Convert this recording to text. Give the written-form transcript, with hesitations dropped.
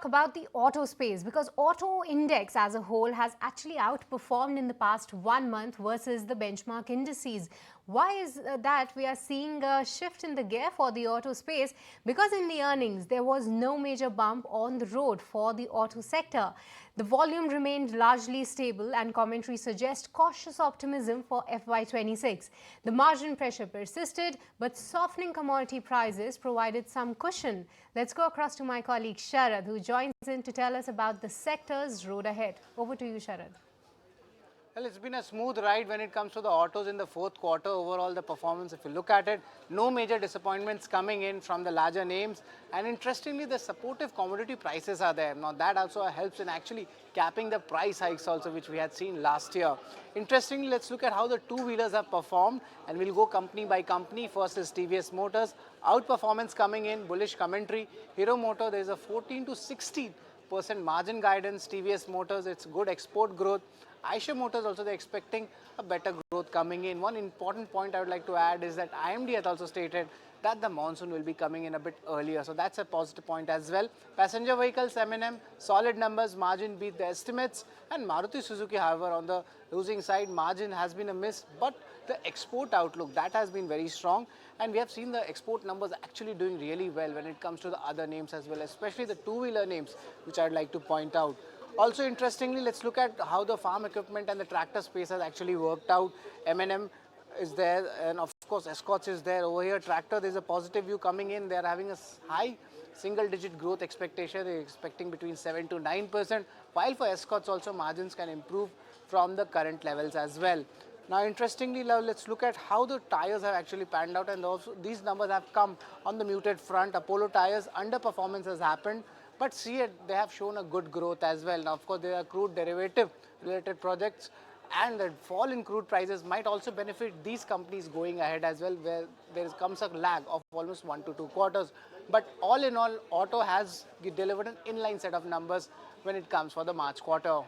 talk about the auto space because auto index as a whole has actually outperformed in the past 1 month versus the benchmark indices. Why is that we are seeing a shift in the gear for the auto space? Because in the earnings, there was no major bump on the road for the auto sector. The volume remained largely stable and commentary suggests cautious optimism for FY26. The margin pressure persisted, but softening commodity prices provided some cushion. Let's go across to my colleague Sharad, who joins in to tell us about the sector's road ahead. Over to you, Sharad. Well, it's been a smooth ride when it comes to the autos in the fourth quarter. Overall, the performance, if you look at it, no major disappointments coming in from the larger names. And interestingly, the supportive commodity prices are there. Now, that also helps in actually capping the price hikes also, which we had seen last year. Interestingly, let's look at how the two-wheelers have performed. And we'll go company by company. First is TVS Motors. Outperformance coming in, bullish commentary. Hero Motor, there's a 14 to 16% margin guidance. TVS Motors, it's good export growth. Eicher Motors also, they're expecting a better growth coming in. One important point I would like to add is that IMD has also stated that the monsoon will be coming in a bit earlier. So that's a positive point as well. Passenger vehicles, M&M, solid numbers, margin beat the estimates. And Maruti Suzuki, however, on the losing side, margin has been a miss. But the export outlook, that has been very strong. And we have seen the export numbers actually doing really well when it comes to the other names as well, especially the two-wheeler names, which I'd like to point out. Also, interestingly, let's look at how the farm equipment and the tractor space has actually worked out. M&M is there, and of course, Escorts is there. Over here, tractor, there's a positive view coming in. They're having a high single-digit growth expectation. They're expecting between 7 to 9%, while for Escorts also margins can improve from the current levels as well. Now, interestingly, let's look at how the tires have actually panned out, and also these numbers have come on the muted front. Apollo Tires underperformance has happened. But see, they have shown a good growth as well. Now, of course, there are crude derivative related projects, and the fall in crude prices might also benefit these companies going ahead as well, where there comes a lag of almost 1 to 2 quarters. But all in all, auto has delivered an inline set of numbers when it comes for the March quarter.